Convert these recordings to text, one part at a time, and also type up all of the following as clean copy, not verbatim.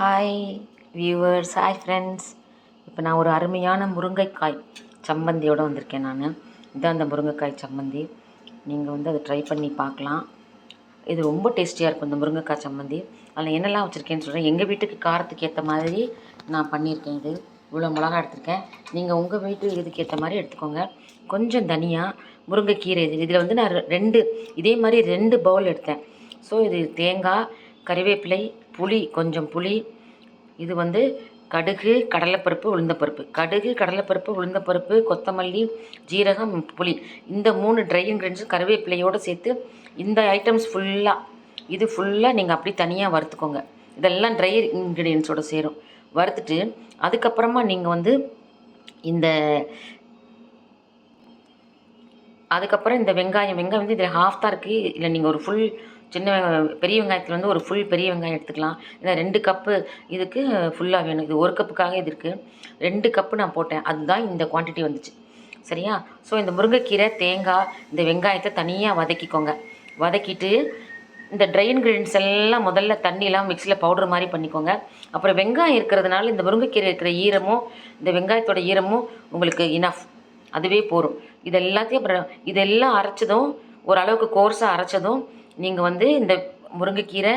Hi viewers, hi friends. இப்போ நான் ஒரு அருமையான முருங்கைக்காய் சம்மந்தியோடு வந்திருக்கேன். இதுதான் அந்த முருங்கைக்காய் சம்மந்தி. நீங்கள் அதை ட்ரை பண்ணி பார்க்கலாம். இது ரொம்ப டேஸ்டியாக இருக்கும் இந்த முருங்கைக்காய் சம்மந்தி. அதில் என்னெல்லாம் வச்சுருக்கேன்னு சொல்கிறேன். எங்கள் வீட்டுக்கு காரத்துக்கு ஏற்ற மாதிரி நான் பண்ணியிருக்கேன். இது இவ்வளோ மிளகா எடுத்திருக்கேன். நீங்கள் உங்கள் வீட்டு இதுக்கு ஏற்ற மாதிரி எடுத்துக்கோங்க. கொஞ்சம் தனியா, முருங்கைக்கீரை. இதில் நான் இதே மாதிரி 2 பவுல் எடுத்தேன். ஸோ இது தேங்காய், கறிவேப்பிலை, புளி, கொஞ்சம் புளி, இது கடுகு, கடலைப்பருப்பு, உளுந்தப்பருப்பு. கடுகு, கடலைப்பருப்பு, உளுந்தப்பருப்பு, கொத்தமல்லி, ஜீரகம், புளி. இந்த 3 ட்ரை இன்க்ரீடியன்ஸும் கறிவேப்பிலையோடு சேர்த்து இந்த ஐட்டம்ஸ் ஃபுல்லாக நீங்கள் அப்படி தனியாக வறுத்துக்கோங்க. இதெல்லாம் ட்ரை இன்க்ரீடியன்ஸோடு சேரும். வறுத்துட்டு அதுக்கப்புறமா நீங்கள் இந்த வெங்காயம் இதில் ஹாஃப் தான் இருக்குது. இல்லை நீங்கள் ஒரு ஃபுல் பெரிய வெங்காயத்தில் ஒரு ஃபுல் பெரிய வெங்காயம் எடுத்துக்கலாம். இல்லை 2 கப்பு இதுக்கு ஃபுல்லாக வேணும். இது 1 கப்புக்காக இது இருக்குது. 2 கப்பு நான் போட்டேன். அதுதான் இந்த குவான்டிட்டி வந்துச்சு. சரியா? ஸோ இந்த முருங்கைக்கீரை, தேங்காய், இந்த வெங்காயத்தை தனியாக வதக்கிக்கோங்க. வதக்கிட்டு இந்த ட்ரை இன்க்ரீடியன்ஸ் எல்லாம் முதல்ல தண்ணியெலாம் மிக்சியில் பவுடர் மாதிரி பண்ணிக்கோங்க. அப்புறம் வெங்காயம் இருக்கிறதுனால இந்த முருங்கைக்கீரை இருக்கிற ஈரமும் இந்த வெங்காயத்தோட ஈரமும் உங்களுக்கு இனஃப், அதுவே போகும். இதெல்லாம் அரைச்சதும், ஓரளவுக்கு கோர்ஸாக அரைச்சதும் நீங்கள் இந்த முருங்கைக்கீரை,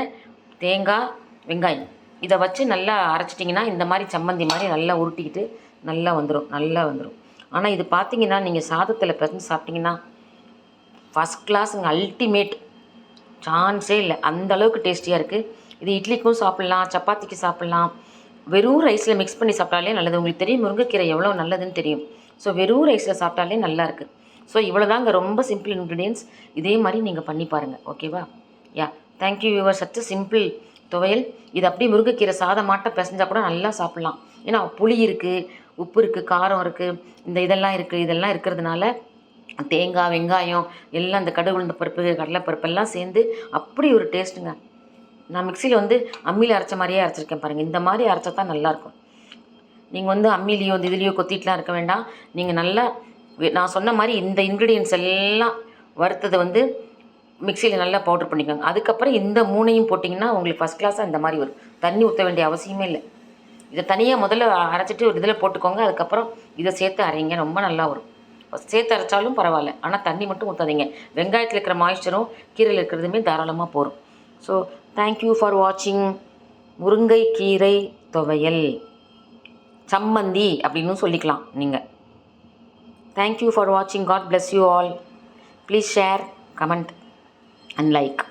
தேங்காய், வெங்காயம் இதை வச்சு நல்லா அரைச்சிட்டிங்கன்னா இந்த மாதிரி சம்மந்தி மாதிரி நல்லா உருட்டிக்கிட்டு நல்லா வந்துடும். ஆனால் இது பார்த்தீங்கன்னா நீங்கள் சாதத்தில் பிசைஞ்சு சாப்பிட்டிங்கன்னா ஃபஸ்ட் கிளாஸுங்க, அல்டிமேட், சான்ஸே இல்லை. அந்தளவுக்கு டேஸ்டியாக இருக்குது. இது இட்லிக்கும் சாப்பிட்லாம், சப்பாத்திக்கு சாப்பிட்லாம், வெறும் ரைஸில் மிக்ஸ் பண்ணி சாப்பிட்டாலே நல்லது. உங்களுக்கு தெரியும் முருங்கைக்கீரை எவ்வளோ நல்லதுன்னு தெரியும். ஸோ வெறும் ரைஸில் சாப்பிட்டாலே நல்லாயிருக்கு. ஸோ இவ்வளோதாங்க, ரொம்ப சிம்பிள் இன்க்ரீடியன்ஸ். இதே மாதிரி நீங்கள் பண்ணி பாருங்கள். ஓகேவா? யா, தேங்க்யூ வியூவர். சற்று சிம்பிள் துவையல். இது அப்படியே முருங்கைக்கீரை சாதமாட்ட பிசைஞ்சால் கூட நல்லா சாப்பிட்லாம். ஏன்னா புளி இருக்குது, உப்பு இருக்குது, காரம் இருக்குது, இதெல்லாம் இருக்கிறதுனால தேங்காய், வெங்காயம் எல்லாம் இந்த கடுகு, உளுந்த பருப்பு, கடலைப்பருப்பு எல்லாம் சேர்ந்து அப்படி ஒரு டேஸ்ட்டுங்க. நான் மிக்சியில் அம்மியில் அரைச்ச மாதிரியே அரைச்சிருக்கேன் பாருங்கள். இந்த மாதிரி அரைச்சா தான் நல்லாயிருக்கும். நீங்கள் அம்மிலேயோ இதுலேயோ கொத்திட்டுலாம் இருக்க வேண்டாம். நீங்கள் நல்லா நான் சொன்ன மாதிரி இந்த இன்க்ரீடியன்ஸ் எல்லாம் வறுத்ததை மிக்சியில் நல்லா பவுடர் பண்ணிக்கோங்க. அதுக்கப்புறம் இந்த 3ஐயும் போட்டிங்கன்னா உங்களுக்கு ஃபஸ்ட் கிளாஸாக இந்த மாதிரி வரும். தண்ணி ஊற்ற வேண்டிய அவசியமே இல்லை. இதை தனியாக முதல்ல அரைச்சிட்டு ஒரு இதில் போட்டுக்கோங்க. அதுக்கப்புறம் இதை சேர்த்து அரைங்க, ரொம்ப நல்லா வரும். சேர்த்து அரைச்சாலும் பரவாயில்ல, ஆனால் தண்ணி மட்டும் ஊற்றாதீங்க. வெங்காயத்தில் இருக்கிற மாய்ஸ்சரும் கீரையில் இருக்கிறதுமே தாராளமாக போகும். ஸோ தேங்க்யூ ஃபார் வாட்சிங். முருங்கைக்கீரை துவையல் சம்மந்தி அப்படின்னு சொல்லிக்கலாம் நீங்கள். Thank you for watching. God bless you all. Please share, comment and like.